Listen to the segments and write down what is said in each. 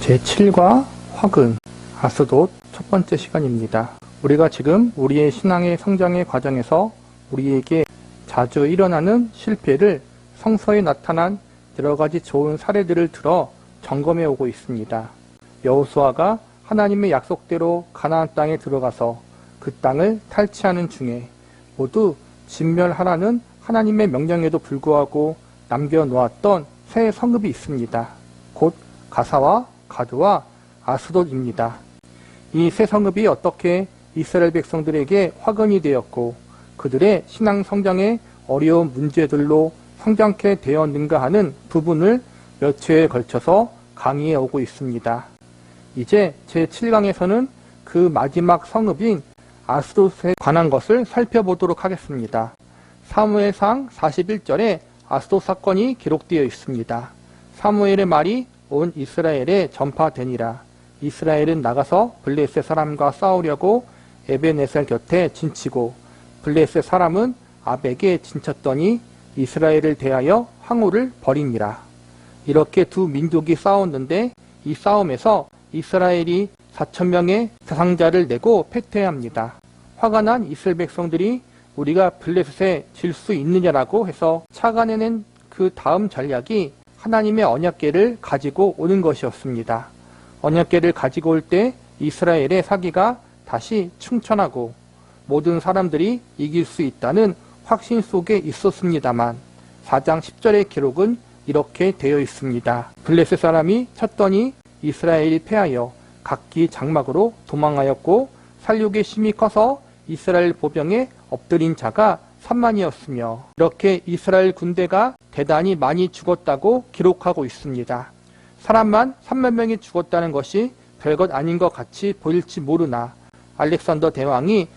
제7과 화근, 아스돗 첫 번째 시간입니다. 우리가 지금 우리의 신앙의 성장의 과정에서 우리에게 자주 일어나는 실패를 성서에 나타난 여러가지 좋은 사례들을 들어 점검해 오고 있습니다. 여호수아가 하나님의 약속대로 가나안 땅에 들어가서 그 땅을 탈취하는 중에 모두 진멸하라는 하나님의 명령에도 불구하고 남겨놓았던 세 성읍이 있습니다. 곧 가사와 가드와 아스돗입니다. 이 세 성읍이 어떻게 이스라엘 백성들에게 화근이 되었고 그들의 신앙 성장에 어려운 문제들로 성장케 되었는가 하는 부분을 몇 회에 걸쳐서 강의해 오고 있습니다. 이제 제7강에서는 그 마지막 성읍인 아스돗에 관한 것을 살펴보도록 하겠습니다. 사무엘상 41절에 아스돗 사건이 기록되어 있습니다. 사무엘의 말이 온 이스라엘에 전파되니라. 이스라엘은 나가서 블레셋 사람과 싸우려고 에벤에셀 곁에 진치고 블레셋 사람은 아벡에 진쳤더니 이스라엘을 대하여 항우를 벌이니라. 이렇게 두 민족이 싸웠는데 이 싸움에서 이스라엘이 4,000명의 사상자를 내고 패퇴합니다. 화가 난 이스라엘 백성들이 우리가 블레셋에 질 수 있느냐라고 해서 착안해낸 그 다음 전략이 하나님의 언약궤를 가지고 오는 것이었습니다. 언약궤를 가지고 올 때 이스라엘의 사기가 다시 충천하고 모든 사람들이 이길 수 있다는 확신 속에 있었습니다만 4장 10절의 기록은 이렇게 되어 있습니다. 블레셋 사람이 쳤더니 이스라엘이 패하여 각기 장막으로 도망하였고 살육의 심이 커서 이스라엘 보병에 엎드린 자가 3만이었으며 이렇게 이스라엘 군대가 대단히 많이 죽었다고 기록하고 있습니다. 사람만 3만 명이 죽었다는 것이 별것 아닌 것 같이 보일지 모르나 알렉산더 대왕이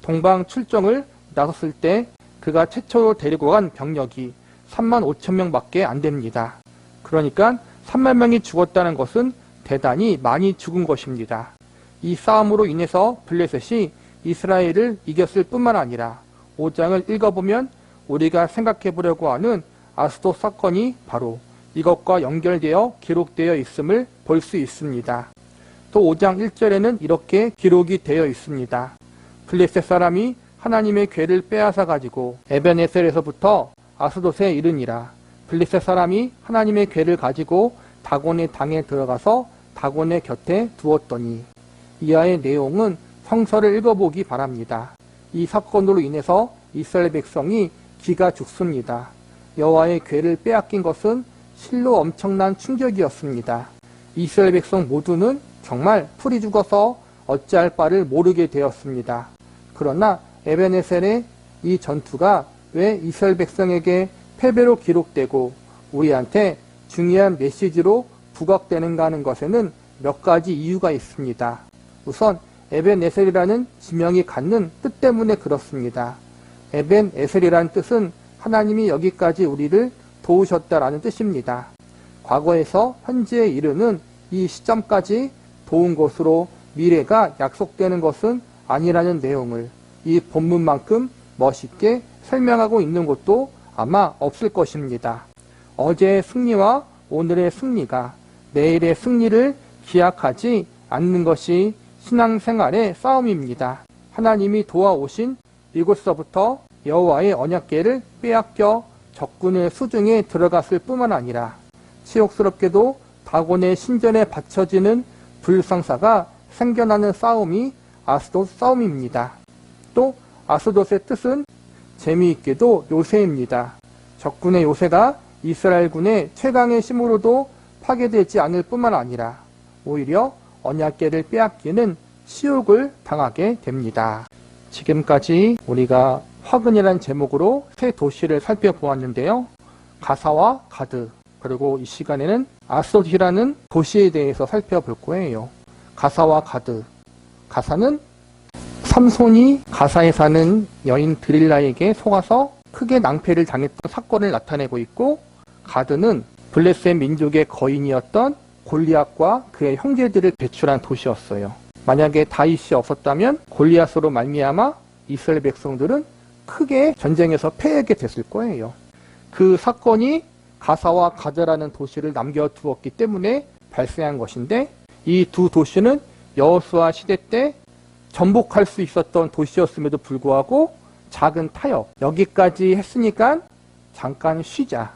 동방 출정을 나섰을 때 그가 최초로 데리고 간 병력이 3만 5천 명밖에 안 됩니다. 그러니까 3만 명이 죽었다는 것은 대단히 많이 죽은 것입니다. 이 싸움으로 인해서 블레셋이 이스라엘을 이겼을 뿐만 아니라 5장을 읽어보면 우리가 생각해 보려고 하는 아스돗 사건이 바로 이것과 연결되어 기록되어 있음을 볼 수 있습니다. 또 5장 1절에는 이렇게 기록이 되어 있습니다. 블레셋 사람이 하나님의 궤를 빼앗아 가지고 에벤에셀에서부터 아스돗에 이르니라. 블레셋 사람이 하나님의 궤를 가지고 다곤의 당에 들어가서 다곤의 곁에 두었더니 이하의 내용은 성서를 읽어보기 바랍니다. 이 사건으로 인해서 이스라엘 백성이 기가 죽습니다. 여호와의 궤를 빼앗긴 것은 실로 엄청난 충격이었습니다. 이스라엘 백성 모두는 정말 풀이 죽어서 어찌할 바를 모르게 되었습니다. 그러나 에벤에셀의 이 전투가 왜 이스라엘 백성에게 패배로 기록되고 우리한테 중요한 메시지로 부각되는가 하는 것에는 몇 가지 이유가 있습니다. 우선 에벤에셀이라는 지명이 갖는 뜻 때문에 그렇습니다. 에벤에셀이라는 뜻은 하나님이 여기까지 우리를 도우셨다라는 뜻입니다. 과거에서 현재에 이르는 이 시점까지 도운 것으로 미래가 약속되는 것은 아니라는 내용을 이 본문만큼 멋있게 설명하고 있는 곳도 아마 없을 것입니다. 어제의 승리와 오늘의 승리가 내일의 승리를 기약하지 않는 것이 신앙생활의 싸움입니다. 하나님이 도와오신 이곳서부터 여호와의 언약궤를 빼앗겨 적군의 수중에 들어갔을 뿐만 아니라 치욕스럽게도 다곤의 신전에 바쳐지는 불상사가 생겨나는 싸움이 아스돗 싸움입니다. 또 아스돗의 뜻은 재미있게도 요새입니다. 적군의 요새가 이스라엘군의 최강의 힘으로도 파괴되지 않을 뿐만 아니라 오히려 언약궤를 빼앗기는 치욕을 당하게 됩니다. 지금까지 우리가 화근이라는 제목으로 세 도시를 살펴보았는데요. 가사와 가드, 그리고 이 시간에는 아스돗이라는 도시에 대해서 살펴볼 거예요. 가사와 가드. 가사는 삼손이 가사에 사는 여인 드릴라에게 속아서 크게 낭패를 당했던 사건을 나타내고 있고, 가드는 블레셋 민족의 거인이었던 골리앗과 그의 형제들을 배출한 도시였어요. 만약에 다윗이 없었다면 골리앗으로 말미암아 이스라엘 백성들은 크게 전쟁에서 패하게 됐을 거예요. 그 사건이 가사와 가드라는 도시를 남겨두었기 때문에 발생한 것인데, 이 두 도시는 여호수아 시대 때 전복할 수 있었던 도시였음에도 불구하고 작은 타협, 여기까지 했으니까 잠깐 쉬자,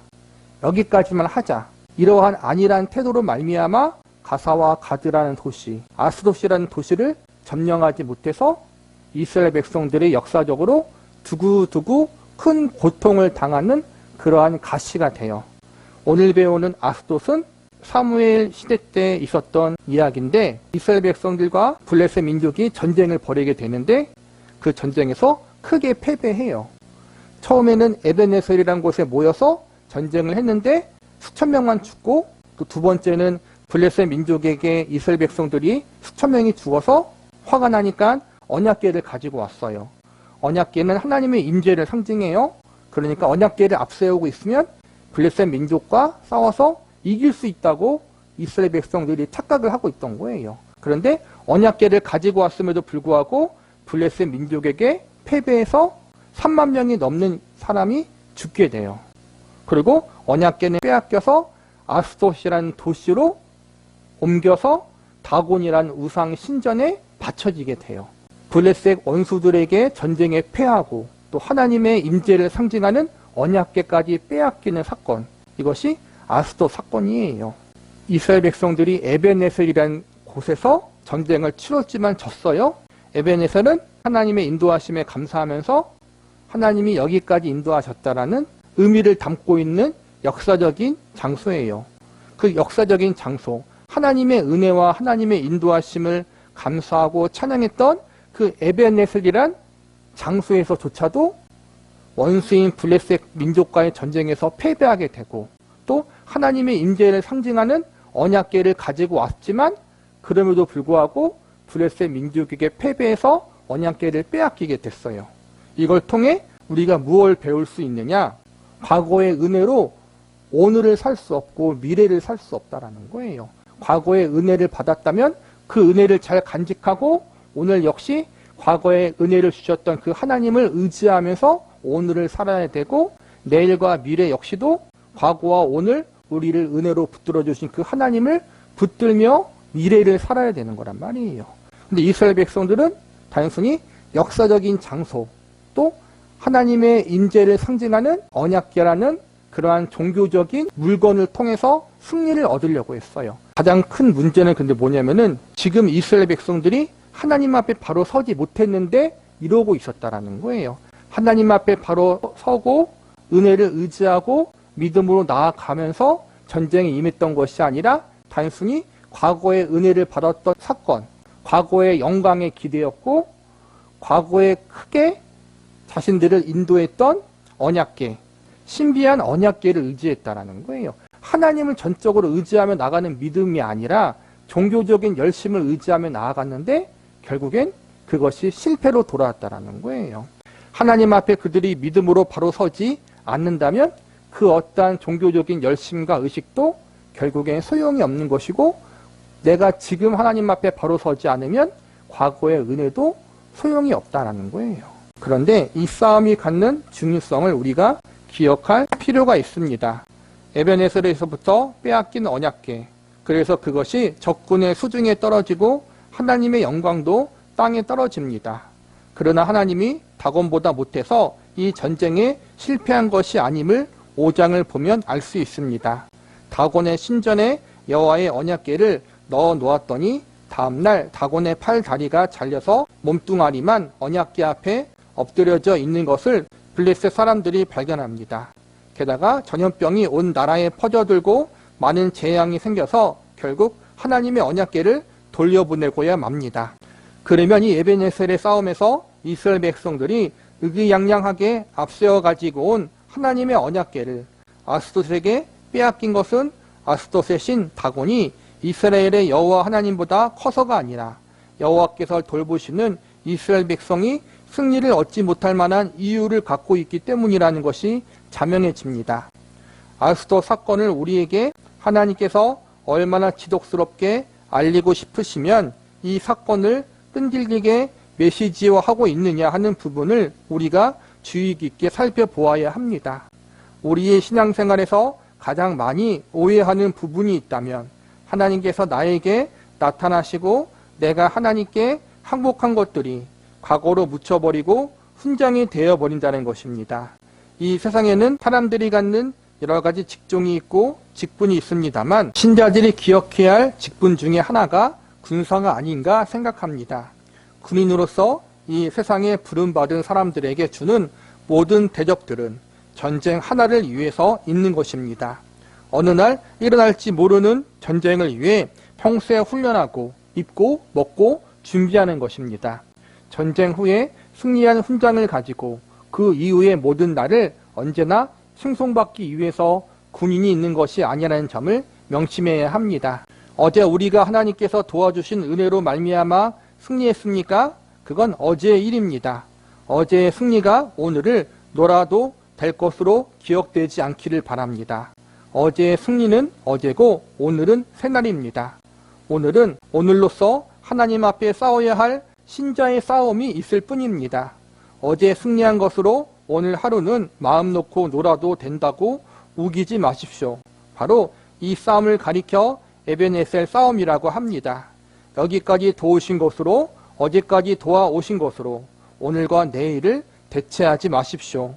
여기까지만 하자, 이러한 안일한 태도로 말미암아 가사와 가드라는 도시, 아스돗이라는 도시를 점령하지 못해서 이스라엘 백성들이 역사적으로 두고두고 큰 고통을 당하는 그러한 가시가 돼요. 오늘 배우는 아스돗은 사무엘 시대 때 있었던 이야기인데, 이스라엘 백성들과 블레셋 민족이 전쟁을 벌이게 되는데 그 전쟁에서 크게 패배해요. 처음에는 에벤에셀이라는 곳에 모여서 전쟁을 했는데 수천 명만 죽고, 또 두 번째는 블레셋 민족에게 이스라엘 백성들이 수천 명이 죽어서 화가 나니까 언약궤를 가지고 왔어요. 언약궤는 하나님의 임재를 상징해요. 그러니까 언약궤를 앞세우고 있으면 블레셋 민족과 싸워서 이길 수 있다고 이스라엘 백성들이 착각을 하고 있던 거예요. 그런데 언약궤를 가지고 왔음에도 불구하고 블레셋 민족에게 패배해서 3만 명이 넘는 사람이 죽게 돼요. 그리고 언약궤는 빼앗겨서 아스돗이라는 도시로 옮겨서 다곤이라는 우상 신전에 바쳐지게 돼요. 블레셋 원수들에게 전쟁에 패하고 또 하나님의 임재를 상징하는 언약궤까지 빼앗기는 사건, 이것이 아스돗 사건이에요. 이스라엘 백성들이 에벤에셀이라는 곳에서 전쟁을 치렀지만 졌어요. 에벤에셀은 하나님의 인도하심에 감사하면서 하나님이 여기까지 인도하셨다라는 의미를 담고 있는 역사적인 장소예요. 그 역사적인 장소, 하나님의 은혜와 하나님의 인도하심을 감사하고 찬양했던 그 에벤에셀이란 장소에서조차도 원수인 블레셋 민족과의 전쟁에서 패배하게 되고, 또 하나님의 임재를 상징하는 언약궤를 가지고 왔지만 그럼에도 불구하고 블레셋 민족에게 패배해서 언약궤를 빼앗기게 됐어요. 이걸 통해 우리가 무엇을 배울 수 있느냐? 과거의 은혜로 오늘을 살 수 없고 미래를 살 수 없다라는 거예요. 과거의 은혜를 받았다면 그 은혜를 잘 간직하고 오늘 역시 과거의 은혜를 주셨던 그 하나님을 의지하면서 오늘을 살아야 되고, 내일과 미래 역시도 과거와 오늘 우리를 은혜로 붙들어 주신 그 하나님을 붙들며 미래를 살아야 되는 거란 말이에요. 근데 이스라엘 백성들은 단순히 역사적인 장소, 또 하나님의 임재를 상징하는 언약궤라는 그러한 종교적인 물건을 통해서 승리를 얻으려고 했어요. 가장 큰 문제는 근데 뭐냐면은 지금 이스라엘 백성들이 하나님 앞에 바로 서지 못했는데 이러고 있었다라는 거예요. 하나님 앞에 바로 서고 은혜를 의지하고 믿음으로 나아가면서 전쟁에 임했던 것이 아니라 단순히 과거의 은혜를 받았던 사건, 과거의 영광에 기대었고 과거에 크게 자신들을 인도했던 언약궤, 신비한 언약궤를 의지했다라는 거예요. 하나님을 전적으로 의지하며 나가는 믿음이 아니라 종교적인 열심을 의지하며 나아갔는데 결국엔 그것이 실패로 돌아왔다라는 거예요. 하나님 앞에 그들이 믿음으로 바로 서지 않는다면 그 어떠한 종교적인 열심과 의식도 결국엔 소용이 없는 것이고, 내가 지금 하나님 앞에 바로 서지 않으면 과거의 은혜도 소용이 없다라는 거예요. 그런데 이 싸움이 갖는 중요성을 우리가 기억할 필요가 있습니다. 에벤에셀에서부터 빼앗긴 언약궤, 그래서 그것이 적군의 수중에 떨어지고 하나님의 영광도 땅에 떨어집니다. 그러나 하나님이 다곤보다 못해서 이 전쟁에 실패한 것이 아님을 5장을 보면 알 수 있습니다. 다곤의 신전에 여호와의 언약궤를 넣어 놓았더니 다음날 다곤의 팔 다리가 잘려서 몸뚱아리만 언약궤 앞에 엎드려져 있는 것을 블레셋 사람들이 발견합니다. 게다가 전염병이 온 나라에 퍼져들고 많은 재앙이 생겨서 결국 하나님의 언약궤를 돌려보내고야 맙니다. 그러면 이 에벤에셀의 싸움에서 이스라엘 백성들이 의기양양하게 앞세워 가지고 온 하나님의 언약궤를 아스돗에게 빼앗긴 것은 아스돗의 신 다곤이 이스라엘의 여호와 하나님보다 커서가 아니라 여호와께서 돌보시는 이스라엘 백성이 승리를 얻지 못할 만한 이유를 갖고 있기 때문이라는 것이 자명해집니다. 아스돗 사건을 우리에게 하나님께서 얼마나 지독스럽게 알리고 싶으시면 이 사건을 끈질기게 메시지화하고 있느냐 하는 부분을 우리가 주의 깊게 살펴보아야 합니다. 우리의 신앙생활에서 가장 많이 오해하는 부분이 있다면 하나님께서 나에게 나타나시고 내가 하나님께 항복한 것들이 과거로 묻혀버리고 훈장이 되어버린다는 것입니다. 이 세상에는 사람들이 갖는 여러 가지 직종이 있고 직분이 있습니다만 신자들이 기억해야 할 직분 중에 하나가 군사가 아닌가 생각합니다. 군인으로서 이 세상에 부름받은 사람들에게 주는 모든 대접들은 전쟁 하나를 위해서 있는 것입니다. 어느 날 일어날지 모르는 전쟁을 위해 평소에 훈련하고 입고 먹고 준비하는 것입니다. 전쟁 후에 승리한 훈장을 가지고 그 이후의 모든 날을 언제나 칭송받기 위해서 군인이 있는 것이 아니라는 점을 명심해야 합니다. 어제 우리가 하나님께서 도와주신 은혜로 말미암아 승리했습니까? 그건 어제의 일입니다. 어제의 승리가 오늘을 놀아도 될 것으로 기억되지 않기를 바랍니다. 어제의 승리는 어제고 오늘은 새날입니다. 오늘은 오늘로서 하나님 앞에 싸워야 할 신자의 싸움이 있을 뿐입니다. 어제 승리한 것으로 오늘 하루는 마음 놓고 놀아도 된다고 우기지 마십시오. 바로 이 싸움을 가리켜 에베네셀 싸움이라고 합니다. 여기까지 도우신 것으로 어제까지 도와오신 것으로 오늘과 내일을 대체하지 마십시오.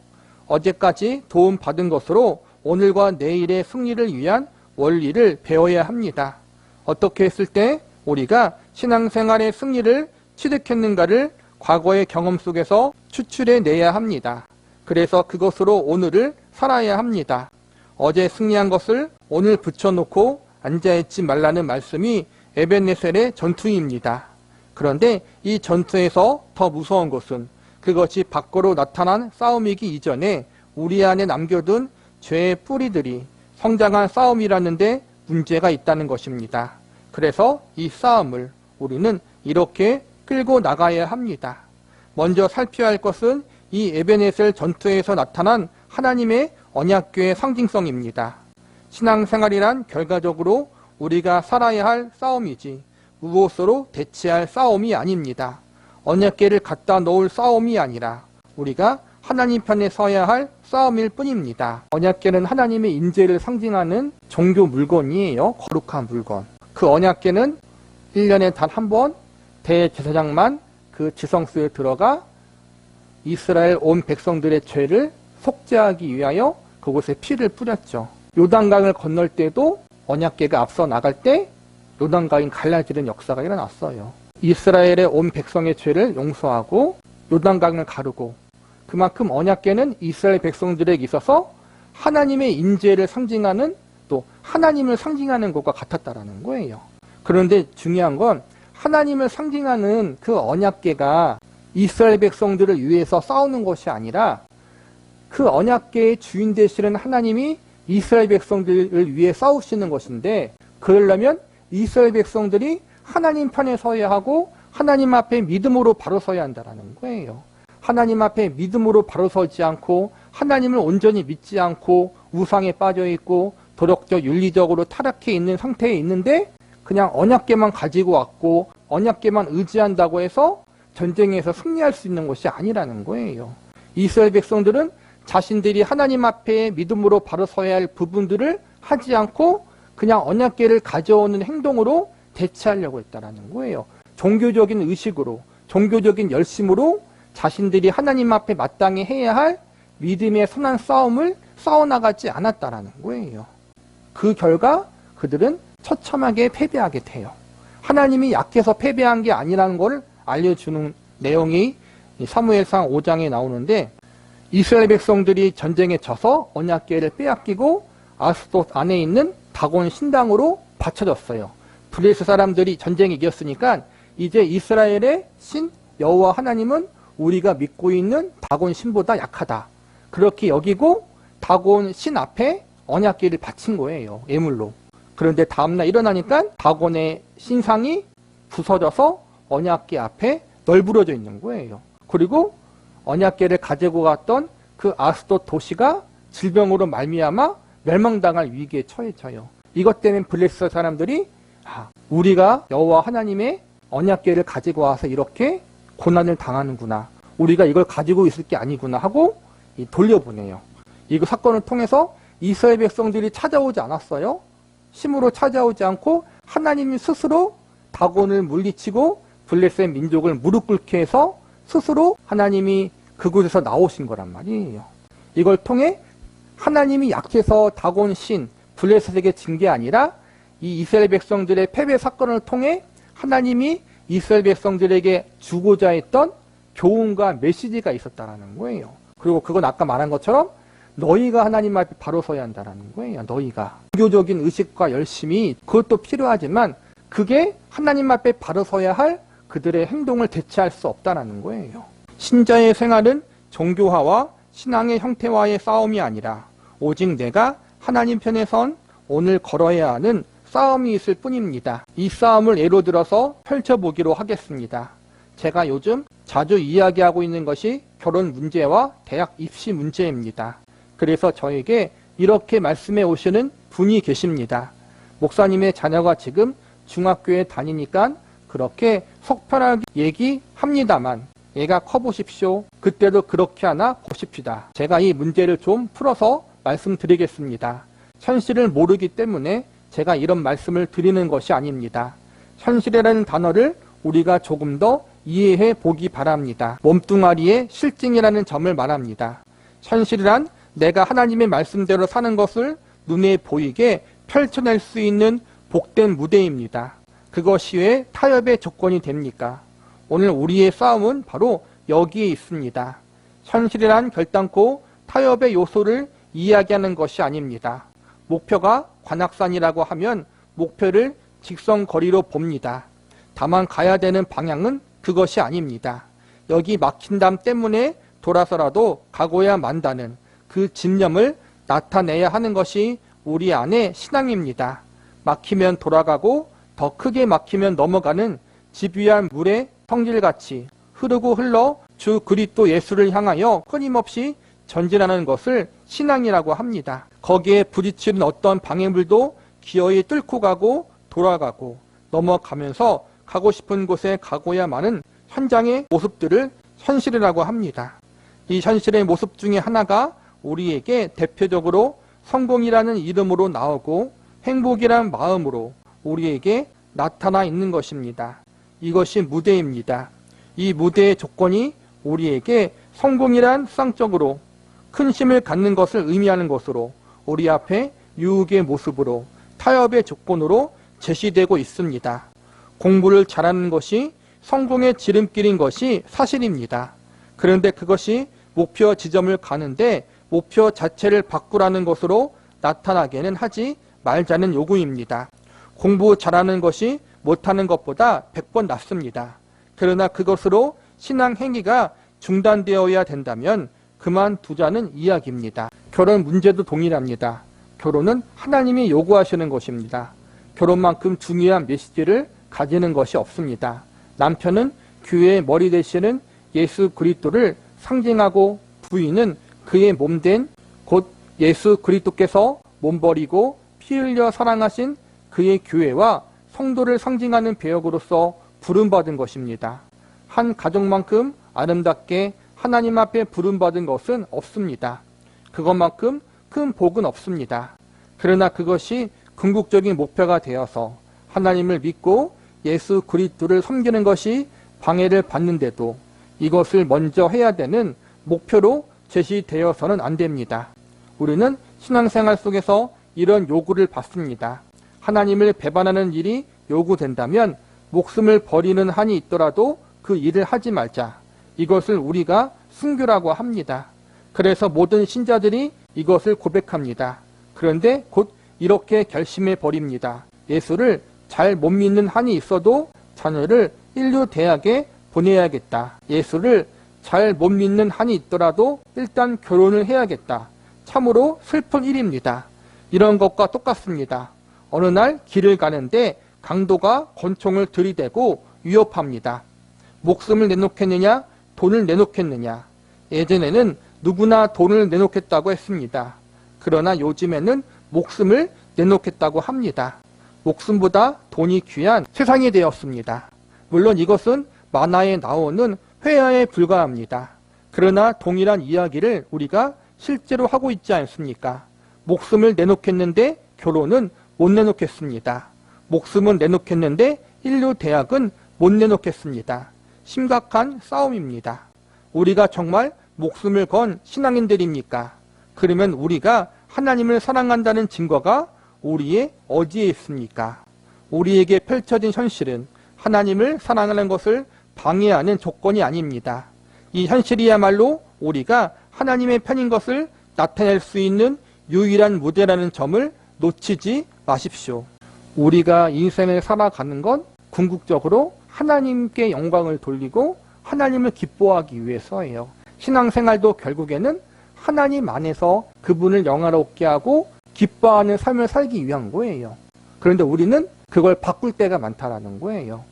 어제까지 도움받은 것으로 오늘과 내일의 승리를 위한 원리를 배워야 합니다. 어떻게 했을 때 우리가 신앙생활의 승리를 취득했는가를 과거의 경험 속에서 추출해내야 합니다. 그래서 그것으로 오늘을 살아야 합니다. 어제 승리한 것을 오늘 붙여놓고 앉아있지 말라는 말씀이 에벤네셀의 전투입니다. 그런데 이 전투에서 더 무서운 것은 그것이 밖으로 나타난 싸움이기 이전에 우리 안에 남겨둔 죄의 뿌리들이 성장한 싸움이라는데 문제가 있다는 것입니다. 그래서 이 싸움을 우리는 이렇게 끌고 나가야 합니다. 먼저 살펴야 할 것은 이 에베네셀 전투에서 나타난 하나님의 언약궤의 상징성입니다. 신앙생활이란 결과적으로 우리가 살아야 할 싸움이지 무엇으로 대체할 싸움이 아닙니다. 언약궤를 갖다 놓을 싸움이 아니라 우리가 하나님 편에 서야 할 싸움일 뿐입니다. 언약궤는 하나님의 인재를 상징하는 종교 물건이에요. 거룩한 물건. 그 언약궤는 1년에 단 한 번 대제사장만 그 지성소에 들어가 이스라엘 온 백성들의 죄를 속죄하기 위하여 그곳에 피를 뿌렸죠. 요단강을 건널 때도 언약궤가 앞서 나갈 때 요단강이 갈라지는 역사가 일어났어요. 이스라엘의 온 백성의 죄를 용서하고 요단강을 가르고 그만큼 언약궤는 이스라엘 백성들에게 있어서 하나님의 인재를 상징하는 또 하나님을 상징하는 것과 같았다라는 거예요. 그런데 중요한 건 하나님을 상징하는 그 언약궤가 이스라엘 백성들을 위해서 싸우는 것이 아니라 그 언약궤의 주인 되시는 하나님이 이스라엘 백성들을 위해 싸우시는 것인데 그러려면 이스라엘 백성들이 하나님 편에 서야 하고 하나님 앞에 믿음으로 바로 서야 한다는 거예요. 하나님 앞에 믿음으로 바로 서지 않고 하나님을 온전히 믿지 않고 우상에 빠져 있고 도덕적 윤리적으로 타락해 있는 상태에 있는데 그냥 언약궤만 가지고 왔고 언약궤만 의지한다고 해서 전쟁에서 승리할 수 있는 것이 아니라는 거예요. 이스라엘 백성들은 자신들이 하나님 앞에 믿음으로 바로 서야 할 부분들을 하지 않고 그냥 언약궤를 가져오는 행동으로 대체하려고 했다라는 거예요. 종교적인 의식으로, 종교적인 열심으로 자신들이 하나님 앞에 마땅히 해야 할 믿음의 선한 싸움을 싸워나가지 않았다라는 거예요. 그 결과 그들은 처참하게 패배하게 돼요. 하나님이 약해서 패배한 게 아니라는 걸 알려주는 내용이 사무엘상 5장에 나오는데 이스라엘 백성들이 전쟁에 져서 언약궤를 빼앗기고 아스돗 안에 있는 다곤 신당으로 바쳐졌어요. 블레셋 사람들이 전쟁에 이겼으니까 이제 이스라엘의 신 여호와 하나님은 우리가 믿고 있는 다곤 신보다 약하다. 그렇게 여기고 다곤 신 앞에 언약궤를 바친 거예요. 예물로. 그런데 다음날 일어나니까 다곤의 신상이 부서져서 언약궤 앞에 널브러져 있는 거예요. 그리고 언약궤를 가지고 갔던 그 아스돗 도시가 질병으로 말미암아 멸망당할 위기에 처해져요. 이것 때문에 블레셋 사람들이 우리가 여호와 하나님의 언약궤를 가지고 와서 이렇게 고난을 당하는구나. 우리가 이걸 가지고 있을 게 아니구나 하고 돌려보내요. 이 사건을 통해서 이스라엘 백성들이 찾아오지 않았어요. 힘으로 찾아오지 않고 하나님이 스스로 다곤을 물리치고 블레셋 민족을 무릎 꿇게 해서 스스로 하나님이 그곳에서 나오신 거란 말이에요. 이걸 통해 하나님이 약해서 다곤 신 블레셋에게 진 게 아니라 이 이스라엘 백성들의 패배 사건을 통해 하나님이 이스라엘 백성들에게 주고자 했던 교훈과 메시지가 있었다라는 거예요. 그리고 그건 아까 말한 것처럼 너희가 하나님 앞에 바로 서야 한다라는 거예요. 너희가. 종교적인 의식과 열심이 그것도 필요하지만 그게 하나님 앞에 바로 서야 할 그들의 행동을 대체할 수 없다라는 거예요. 신자의 생활은 종교화와 신앙의 형태와의 싸움이 아니라 오직 내가 하나님 편에 선 오늘 걸어야 하는 싸움이 있을 뿐입니다. 이 싸움을 예로 들어서 펼쳐보기로 하겠습니다. 제가 요즘 자주 이야기하고 있는 것이 결혼 문제와 대학 입시 문제입니다. 그래서 저에게 이렇게 말씀해 오시는 분이 계십니다. 목사님의 자녀가 지금 중학교에 다니니까 그렇게 속편하게 얘기합니다만 얘가 커보십시오. 그때도 그렇게 하나 보십시다. 제가 이 문제를 좀 풀어서 말씀드리겠습니다. 현실을 모르기 때문에 제가 이런 말씀을 드리는 것이 아닙니다. 현실이라는 단어를 우리가 조금 더 이해해 보기 바랍니다. 몸뚱아리의 실증이라는 점을 말합니다. 현실이란 내가 하나님의 말씀대로 사는 것을 눈에 보이게 펼쳐낼 수 있는 복된 무대입니다. 그것이 왜 타협의 조건이 됩니까? 오늘 우리의 싸움은 바로 여기에 있습니다. 현실이란 결단코 타협의 요소를 이야기하는 것이 아닙니다. 목표가 관악산이라고 하면 목표를 직선거리로 봅니다. 다만 가야 되는 방향은 그것이 아닙니다. 여기 막힌 담 때문에 돌아서라도 가고야 만다는 그 집념을 나타내야 하는 것이 우리 안의 신앙입니다. 막히면 돌아가고 더 크게 막히면 넘어가는 집위한 물의 성질같이 흐르고 흘러 주 그리스도 예수를 향하여 끊임없이 전진하는 것을 신앙이라고 합니다. 거기에 부딪히는 어떤 방해물도 기어이 뚫고 가고 돌아가고 넘어가면서 가고 싶은 곳에 가고야만은 현장의 모습들을 현실이라고 합니다. 이 현실의 모습 중에 하나가 우리에게 대표적으로 성공이라는 이름으로 나오고 행복이란 마음으로 우리에게 나타나 있는 것입니다. 이것이 무대입니다. 이 무대의 조건이 우리에게 성공이란 수상적으로 큰 힘을 갖는 것을 의미하는 것으로 우리 앞에 유혹의 모습으로 타협의 조건으로 제시되고 있습니다. 공부를 잘하는 것이 성공의 지름길인 것이 사실입니다. 그런데 그것이 목표 지점을 가는데 목표 자체를 바꾸라는 것으로 나타나게는 하지 말자는 요구입니다. 공부 잘하는 것이 못하는 것보다 100번 낫습니다. 그러나 그것으로 신앙 행위가 중단되어야 된다면 그만두자는 이야기입니다. 결혼 문제도 동일합니다. 결혼은 하나님이 요구하시는 것입니다. 결혼만큼 중요한 메시지를 가지는 것이 없습니다. 남편은 교회의 머리 되시는 예수 그리스도를 상징하고 부인은 그의 몸된 곧 예수 그리스도께서 몸버리고 피 흘려 사랑하신 그의 교회와 성도를 상징하는 배역으로서 부름받은 것입니다. 한 가족만큼 아름답게 하나님 앞에 부름받은 것은 없습니다. 그것만큼 큰 복은 없습니다. 그러나 그것이 궁극적인 목표가 되어서 하나님을 믿고 예수 그리스도를 섬기는 것이 방해를 받는데도 이것을 먼저 해야 되는 목표로 제시되어서는 안 됩니다. 우리는 신앙생활 속에서 이런 요구를 받습니다. 하나님을 배반하는 일이 요구된다면 목숨을 버리는 한이 있더라도 그 일을 하지 말자. 이것을 우리가 순교라고 합니다. 그래서 모든 신자들이 이것을 고백합니다. 그런데 곧 이렇게 결심해 버립니다. 예수를 잘 못 믿는 한이 있어도 자녀를 인류 대학에 보내야겠다. 예수를 잘 못 믿는 한이 있더라도 일단 결혼을 해야겠다. 참으로 슬픈 일입니다. 이런 것과 똑같습니다. 어느 날 길을 가는데 강도가 권총을 들이대고 위협합니다. 목숨을 내놓겠느냐, 돈을 내놓겠느냐. 예전에는 누구나 돈을 내놓겠다고 했습니다. 그러나 요즘에는 목숨을 내놓겠다고 합니다. 목숨보다 돈이 귀한 세상이 되었습니다. 물론 이것은 만화에 나오는 회화에 불과합니다. 그러나 동일한 이야기를 우리가 실제로 하고 있지 않습니까? 목숨을 내놓겠는데 결혼은 못 내놓겠습니다. 목숨은 내놓겠는데 인류 대학은 못 내놓겠습니다. 심각한 싸움입니다. 우리가 정말 목숨을 건 신앙인들입니까? 그러면 우리가 하나님을 사랑한다는 증거가 우리의 어디에 있습니까? 우리에게 펼쳐진 현실은 하나님을 사랑하는 것을 방해하는 조건이 아닙니다. 이 현실이야말로 우리가 하나님의 편인 것을 나타낼 수 있는 유일한 무대라는 점을 놓치지 마십시오. 우리가 인생을 살아가는 건 궁극적으로 하나님께 영광을 돌리고 하나님을 기뻐하기 위해서예요. 신앙생활도 결국에는 하나님 안에서 그분을 영화롭게 하고 기뻐하는 삶을 살기 위한 거예요. 그런데 우리는 그걸 바꿀 때가 많다라는 거예요.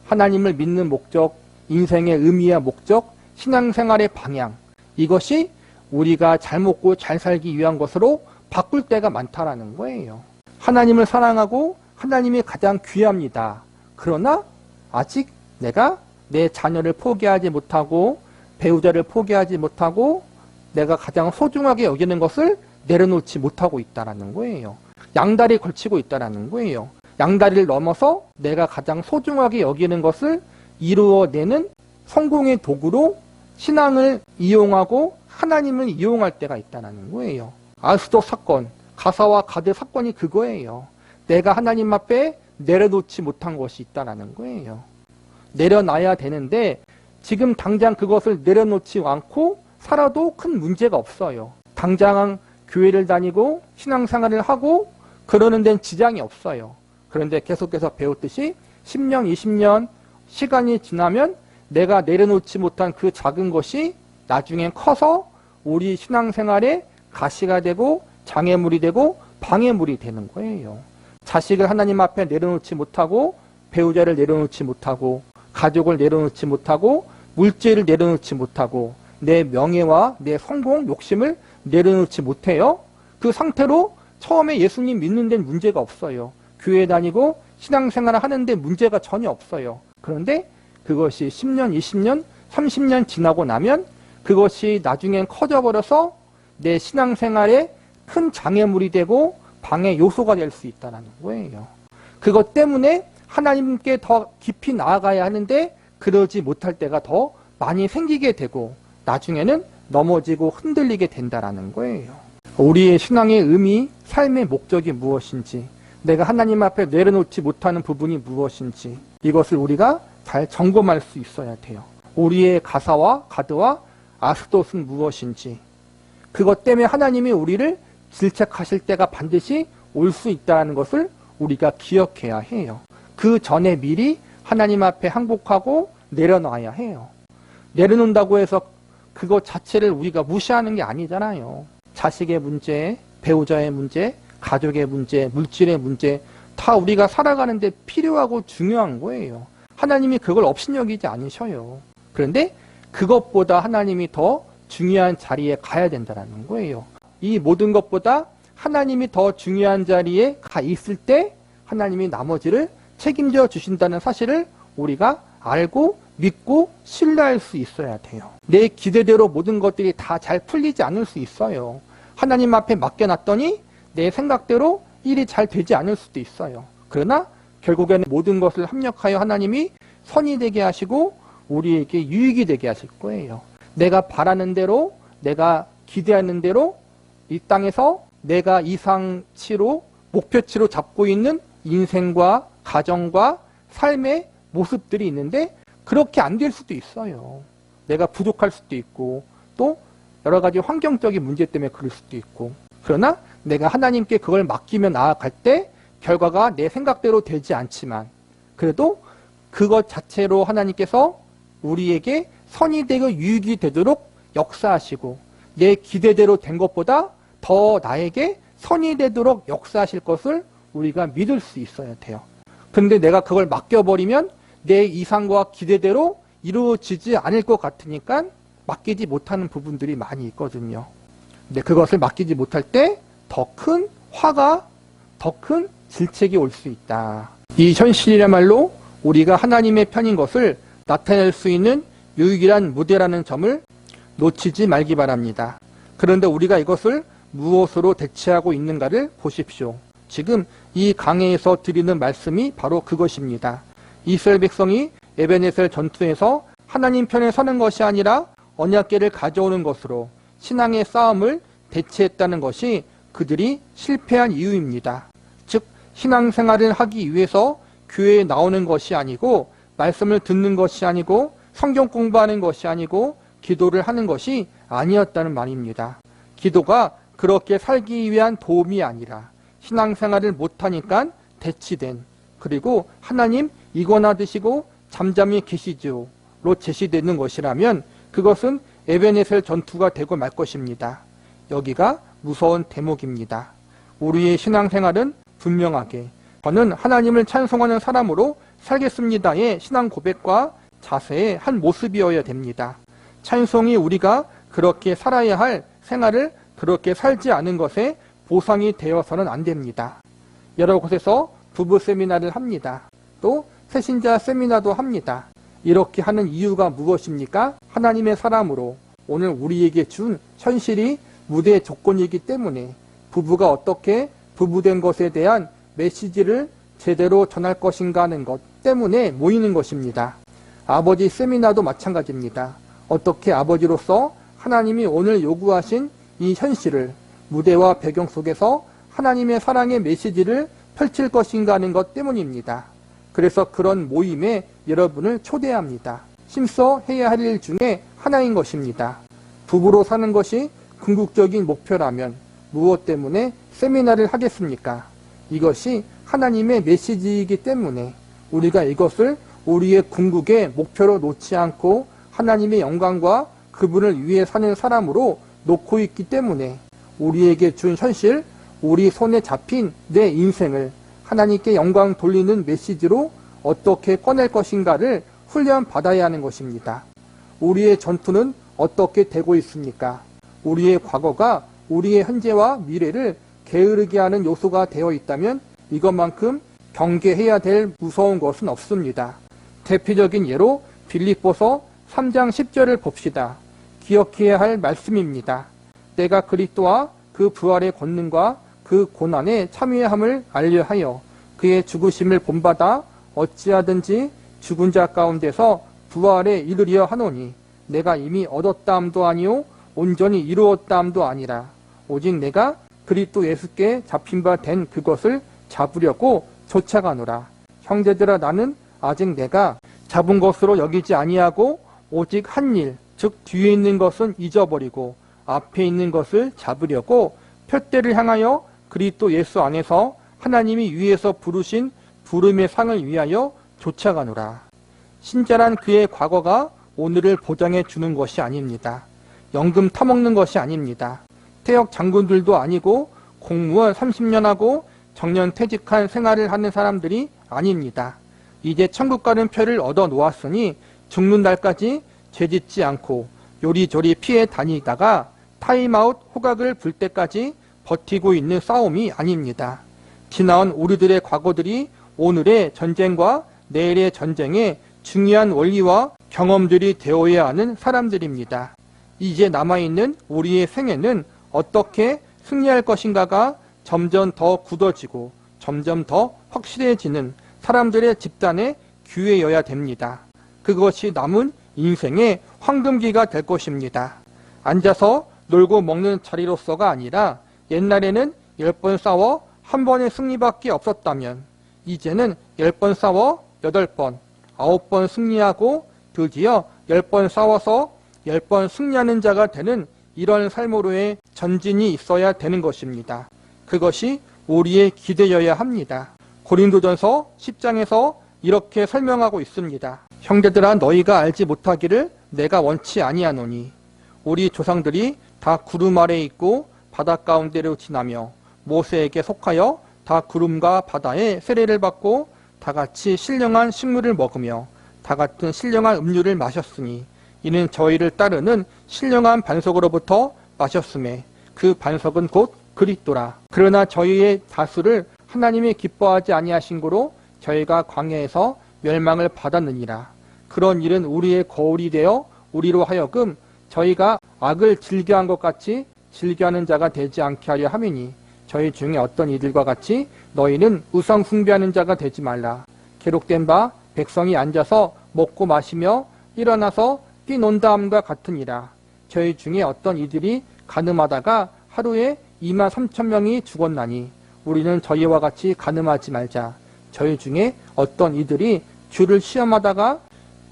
하나님을 믿는 목적, 인생의 의미와 목적, 신앙생활의 방향, 이것이 우리가 잘 먹고 잘 살기 위한 것으로 바꿀 때가 많다라는 거예요. 하나님을 사랑하고 하나님이 가장 귀합니다. 그러나 아직 내가 내 자녀를 포기하지 못하고 배우자를 포기하지 못하고 내가 가장 소중하게 여기는 것을 내려놓지 못하고 있다는 거예요. 양다리 걸치고 있다는 거예요. 양다리를 넘어서 내가 가장 소중하게 여기는 것을 이루어내는 성공의 도구로 신앙을 이용하고 하나님을 이용할 때가 있다는 거예요. 아스도 사건, 가사와 가드 사건이 그거예요. 내가 하나님 앞에 내려놓지 못한 것이 있다는 거예요. 내려놔야 되는데 지금 당장 그것을 내려놓지 않고 살아도 큰 문제가 없어요. 당장 교회를 다니고 신앙생활을 하고 그러는 데는 지장이 없어요. 그런데 계속해서 배웠듯이 10년, 20년 시간이 지나면 내가 내려놓지 못한 그 작은 것이 나중에 커서 우리 신앙생활에 가시가 되고 장애물이 되고 방해물이 되는 거예요. 자식을 하나님 앞에 내려놓지 못하고 배우자를 내려놓지 못하고 가족을 내려놓지 못하고 물질을 내려놓지 못하고 내 명예와 내 성공, 욕심을 내려놓지 못해요. 그 상태로 처음에 예수님 믿는 데는 문제가 없어요. 교회 다니고 신앙생활을 하는데 문제가 전혀 없어요. 그런데 그것이 10년, 20년, 30년 지나고 나면 그것이 나중엔 커져버려서 내 신앙생활에 큰 장애물이 되고 방해 요소가 될 수 있다는 거예요. 그것 때문에 하나님께 더 깊이 나아가야 하는데 그러지 못할 때가 더 많이 생기게 되고 나중에는 넘어지고 흔들리게 된다는 거예요. 우리의 신앙의 의미, 삶의 목적이 무엇인지, 내가 하나님 앞에 내려놓지 못하는 부분이 무엇인지 이것을 우리가 잘 점검할 수 있어야 돼요. 우리의 가사와 가드와 아스돗은 무엇인지, 그것 때문에 하나님이 우리를 질책하실 때가 반드시 올 수 있다는 것을 우리가 기억해야 해요. 그 전에 미리 하나님 앞에 항복하고 내려놔야 해요. 내려놓는다고 해서 그것 자체를 우리가 무시하는 게 아니잖아요. 자식의 문제, 배우자의 문제, 가족의 문제, 물질의 문제 다 우리가 살아가는데 필요하고 중요한 거예요. 하나님이 그걸 업신여기지 않으셔요. 그런데 그것보다 하나님이 더 중요한 자리에 가야 된다는 거예요. 이 모든 것보다 하나님이 더 중요한 자리에 가 있을 때 하나님이 나머지를 책임져 주신다는 사실을 우리가 알고 믿고 신뢰할 수 있어야 돼요. 내 기대대로 모든 것들이 다 잘 풀리지 않을 수 있어요. 하나님 앞에 맡겨놨더니 내 생각대로 일이 잘 되지 않을 수도 있어요. 그러나 결국에는 모든 것을 합력하여 하나님이 선이 되게 하시고 우리에게 유익이 되게 하실 거예요. 내가 바라는 대로, 내가 기대하는 대로 이 땅에서 내가 이상치로, 목표치로 잡고 있는 인생과 가정과 삶의 모습들이 있는데 그렇게 안 될 수도 있어요. 내가 부족할 수도 있고 또 여러 가지 환경적인 문제 때문에 그럴 수도 있고, 그러나 내가 하나님께 그걸 맡기며 나아갈 때 결과가 내 생각대로 되지 않지만 그래도 그것 자체로 하나님께서 우리에게 선이 되고 유익이 되도록 역사하시고 내 기대대로 된 것보다 더 나에게 선이 되도록 역사하실 것을 우리가 믿을 수 있어야 돼요. 그런데 내가 그걸 맡겨버리면 내 이상과 기대대로 이루어지지 않을 것 같으니까 맡기지 못하는 부분들이 많이 있거든요. 근데 그것을 맡기지 못할 때 더 큰 화가, 더 큰 질책이 올 수 있다. 이 현실이야말로 우리가 하나님의 편인 것을 나타낼 수 있는 유일한 무대라는 점을 놓치지 말기 바랍니다. 그런데 우리가 이것을 무엇으로 대체하고 있는가를 보십시오. 지금 이 강해에서 드리는 말씀이 바로 그것입니다. 이스라엘 백성이 에베네셀 전투에서 하나님 편에 서는 것이 아니라 언약궤를 가져오는 것으로 신앙의 싸움을 대체했다는 것이 그들이 실패한 이유입니다. 즉 신앙생활을 하기 위해서 교회에 나오는 것이 아니고 말씀을 듣는 것이 아니고 성경 공부하는 것이 아니고 기도를 하는 것이 아니었다는 말입니다. 기도가 그렇게 살기 위한 도움이 아니라 신앙생활을 못하니까 대치된, 그리고 하나님 이거나 드시고 잠잠히 계시지요 로 제시되는 것이라면 그것은 에베네셀 전투가 되고 말 것입니다. 여기가 무서운 대목입니다. 우리의 신앙생활은 분명하게 저는 하나님을 찬송하는 사람으로 살겠습니다의 신앙 고백과 자세의 한 모습이어야 됩니다. 찬송이 우리가 그렇게 살아야 할 생활을 그렇게 살지 않은 것에 보상이 되어서는 안 됩니다. 여러 곳에서 부부 세미나를 합니다. 또 새신자 세미나도 합니다. 이렇게 하는 이유가 무엇입니까? 하나님의 사람으로 오늘 우리에게 준 현실이 무대 조건이기 때문에 부부가 어떻게 부부된 것에 대한 메시지를 제대로 전할 것인가 하는 것 때문에 모이는 것입니다. 아버지 세미나도 마찬가지입니다. 어떻게 아버지로서 하나님이 오늘 요구하신 이 현실을 무대와 배경 속에서 하나님의 사랑의 메시지를 펼칠 것인가 하는 것 때문입니다. 그래서 그런 모임에 여러분을 초대합니다. 힘써 해야 할 일 중에 하나인 것입니다. 부부로 사는 것이 궁극적인 목표라면 무엇 때문에 세미나를 하겠습니까? 이것이 하나님의 메시지이기 때문에 우리가 이것을 우리의 궁극의 목표로 놓지 않고 하나님의 영광과 그분을 위해 사는 사람으로 놓고 있기 때문에 우리에게 준 현실, 우리 손에 잡힌 내 인생을 하나님께 영광 돌리는 메시지로 어떻게 꺼낼 것인가를 훈련받아야 하는 것입니다. 우리의 전투는 어떻게 되고 있습니까? 우리의 과거가 우리의 현재와 미래를 게으르게 하는 요소가 되어 있다면 이것만큼 경계해야 될 무서운 것은 없습니다. 대표적인 예로 빌립보서 3장 10절을 봅시다. 기억해야 할 말씀입니다. 내가 그리스도와 그 부활의 권능과 그 고난에 참여함을 알려하여 그의 죽으심을 본받아 어찌하든지 죽은 자 가운데서 부활에 이르려 하노니 내가 이미 얻었다함도 아니요 온전히 이루었다함도 아니라 오직 내가 그리스도 예수께 잡힌 바 된 그것을 잡으려고 쫓아가노라. 형제들아 나는 아직 내가 잡은 것으로 여기지 아니하고 오직 한 일, 즉 뒤에 있는 것은 잊어버리고 앞에 있는 것을 잡으려고 표대를 향하여 그리스도 예수 안에서 하나님이 위에서 부르신 부름의 상을 위하여 쫓아가노라. 신자란 그의 과거가 오늘을 보장해 주는 것이 아닙니다. 연금 타먹는 것이 아닙니다. 퇴역 장군들도 아니고 공무원 30년 하고 정년 퇴직한 생활을 하는 사람들이 아닙니다. 이제 천국 가는 표를 얻어 놓았으니 죽는 날까지 죄짓지 않고 요리조리 피해 다니다가 타임아웃 호각을 불 때까지 버티고 있는 싸움이 아닙니다. 지나온 우리들의 과거들이 오늘의 전쟁과 내일의 전쟁에 중요한 원리와 경험들이 되어야 하는 사람들입니다. 이제 남아있는 우리의 생애는 어떻게 승리할 것인가가 점점 더 굳어지고 점점 더 확실해지는 사람들의 집단에 기회여야 됩니다. 그것이 남은 인생의 황금기가 될 것입니다. 앉아서 놀고 먹는 자리로서가 아니라 옛날에는 10번 싸워 한 번의 승리밖에 없었다면 이제는 10번 싸워 8번, 9번 승리하고 드디어 10번 싸워서 10번 승리하는 자가 되는 이런 삶으로의 전진이 있어야 되는 것입니다. 그것이 우리의 기대여야 합니다. 고린도전서 10장에서 이렇게 설명하고 있습니다. 형제들아 너희가 알지 못하기를 내가 원치 아니하노니 우리 조상들이 다 구름 아래에 있고 바다 가운데로 지나며 모세에게 속하여 다 구름과 바다에 세례를 받고 다 같이 신령한 식물을 먹으며 다 같은 신령한 음료를 마셨으니 이는 저희를 따르는 신령한 반석으로부터 마셨음에 그 반석은 곧 그리스도라. 그러나 저희의 다수를 하나님이 기뻐하지 아니하신 고로 저희가 광야에서 멸망을 받았느니라. 그런 일은 우리의 거울이 되어 우리로 하여금 저희가 악을 즐겨한 것 같이 즐겨하는 자가 되지 않게 하려 함이니 저희 중에 어떤 이들과 같이 너희는 우상 숭배하는 자가 되지 말라. 기록된 바 백성이 앉아서 먹고 마시며 일어나서 뛰논다함과 같으니라. 저희 중에 어떤 이들이 가늠하다가 하루에 23,000명이 죽었나니 우리는 저희와 같이 가늠하지 말자. 저희 중에 어떤 이들이 주를 시험하다가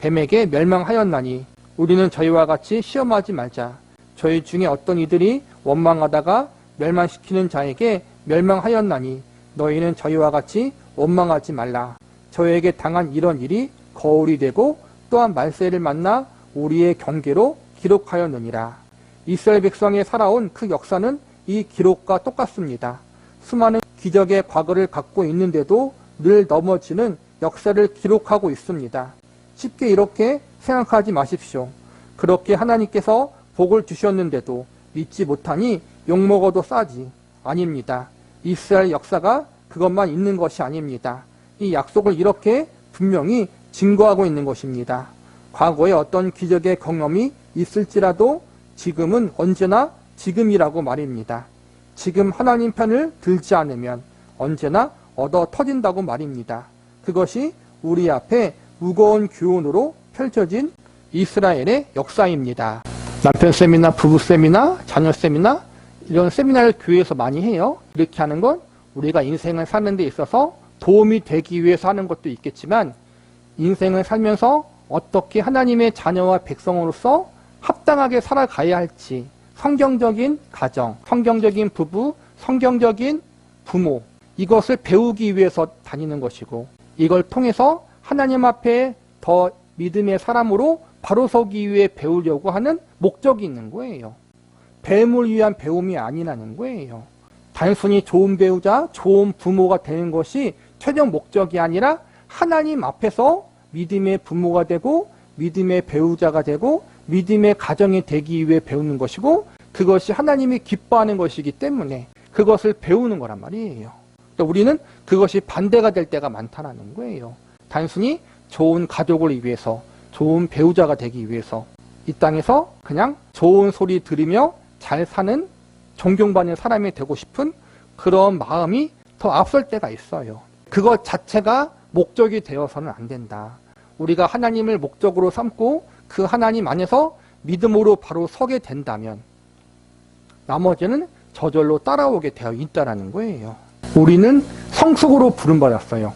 뱀에게 멸망하였나니 우리는 저희와 같이 시험하지 말자. 저희 중에 어떤 이들이 원망하다가 멸망시키는 자에게 멸망하였나니 너희는 저희와 같이 원망하지 말라. 저에게 당한 이런 일이 거울이 되고 또한 말세를 만나 우리의 경계로 기록하였느니라. 이스라엘 백성이 살아온 그 역사는 이 기록과 똑같습니다. 수많은 기적의 과거를 갖고 있는데도 늘 넘어지는 역사를 기록하고 있습니다. 쉽게 이렇게 생각하지 마십시오. 그렇게 하나님께서 복을 주셨는데도 믿지 못하니 욕먹어도 싸지. 아닙니다. 이스라엘 역사가 그것만 있는 것이 아닙니다. 이 약속을 이렇게 분명히 증거하고 있는 것입니다. 과거에 어떤 기적의 경험이 있을지라도 지금은 언제나 지금이라고 말입니다. 지금 하나님 편을 들지 않으면 언제나 얻어 터진다고 말입니다. 그것이 우리 앞에 무거운 교훈으로 펼쳐진 이스라엘의 역사입니다. 남편 세미나, 부부 세미나, 자녀 세미나 이런 세미나를 교회에서 많이 해요. 이렇게 하는 건 우리가 인생을 사는 데 있어서 도움이 되기 위해서 하는 것도 있겠지만 인생을 살면서 어떻게 하나님의 자녀와 백성으로서 합당하게 살아가야 할지 성경적인 가정, 성경적인 부부, 성경적인 부모 이것을 배우기 위해서 다니는 것이고 이걸 통해서 하나님 앞에 더 믿음의 사람으로 바로 서기 위해 배우려고 하는 목적이 있는 거예요. 뱀을 위한 배움이 아니라는 거예요. 단순히 좋은 배우자, 좋은 부모가 되는 것이 최종 목적이 아니라 하나님 앞에서 믿음의 부모가 되고 믿음의 배우자가 되고 믿음의 가정이 되기 위해 배우는 것이고 그것이 하나님이 기뻐하는 것이기 때문에 그것을 배우는 거란 말이에요. 우리는 그것이 반대가 될 때가 많다는 거예요. 단순히 좋은 가족을 위해서 좋은 배우자가 되기 위해서 이 땅에서 그냥 좋은 소리 들으며 잘 사는 존경받는 사람이 되고 싶은 그런 마음이 더 앞설 때가 있어요. 그것 자체가 목적이 되어서는 안 된다. 우리가 하나님을 목적으로 삼고 그 하나님 안에서 믿음으로 바로 서게 된다면 나머지는 저절로 따라오게 되어 있다는 거예요. 우리는 성숙으로 부름받았어요.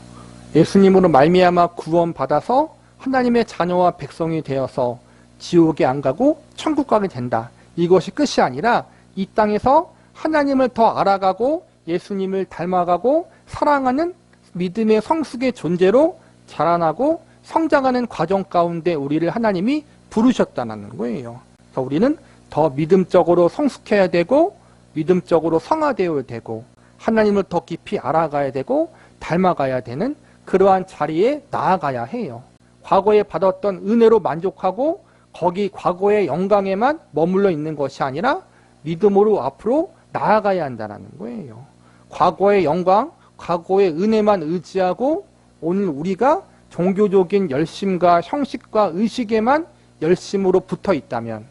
예수님으로 말미암아 구원받아서 하나님의 자녀와 백성이 되어서 지옥에 안 가고 천국 가게 된다. 이것이 끝이 아니라 이 땅에서 하나님을 더 알아가고 예수님을 닮아가고 사랑하는 믿음의 성숙의 존재로 자라나고 성장하는 과정 가운데 우리를 하나님이 부르셨다는 거예요. 그래서 우리는 더 믿음적으로 성숙해야 되고 믿음적으로 성화되어야 되고 하나님을 더 깊이 알아가야 되고 닮아가야 되는 그러한 자리에 나아가야 해요. 과거에 받았던 은혜로 만족하고 거기 과거의 영광에만 머물러 있는 것이 아니라 믿음으로 앞으로 나아가야 한다는 거예요. 과거의 영광, 과거의 은혜만 의지하고 오늘 우리가 종교적인 열심과 형식과 의식에만 열심으로 붙어 있다면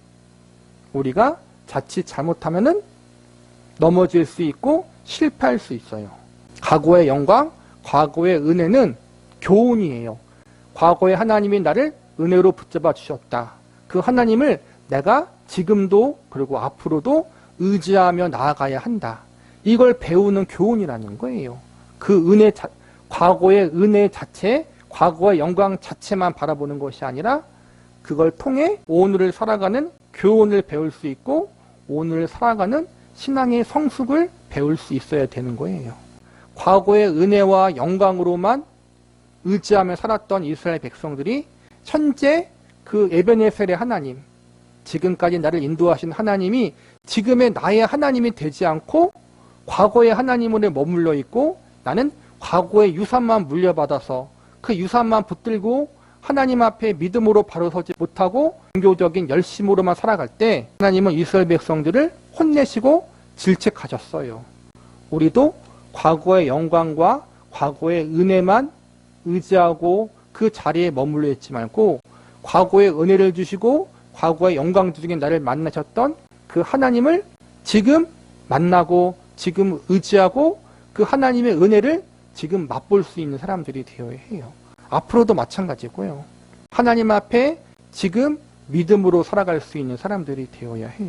우리가 자칫 잘못하면은 넘어질 수 있고 실패할 수 있어요. 과거의 영광, 과거의 은혜는 교훈이에요. 과거에 하나님이 나를 은혜로 붙잡아 주셨다. 그 하나님을 내가 지금도 그리고 앞으로도 의지하며 나아가야 한다. 이걸 배우는 교훈이라는 거예요. 그 은혜, 과거의 은혜 자체, 과거의 영광 자체만 바라보는 것이 아니라 그걸 통해 오늘을 살아가는 교훈을 배울 수 있고 오늘을 살아가는 신앙의 성숙을 배울 수 있어야 되는 거예요. 과거의 은혜와 영광으로만 의지하며 살았던 이스라엘 백성들이 현재 그 에베네셀의 하나님, 지금까지 나를 인도하신 하나님이 지금의 나의 하나님이 되지 않고 과거의 하나님으로 머물러 있고 나는 과거의 유산만 물려받아서 그 유산만 붙들고 하나님 앞에 믿음으로 바로 서지 못하고 종교적인 열심으로만 살아갈 때 하나님은 이스라엘 백성들을 혼내시고 질책하셨어요. 우리도 과거의 영광과 과거의 은혜만 의지하고 그 자리에 머물러 있지 말고 과거의 은혜를 주시고 과거의 영광 중에 나를 만나셨던 그 하나님을 지금 만나고 지금 의지하고 그 하나님의 은혜를 지금 맛볼 수 있는 사람들이 되어야 해요. 앞으로도 마찬가지고요. 하나님 앞에 지금 믿음으로 살아갈 수 있는 사람들이 되어야 해요.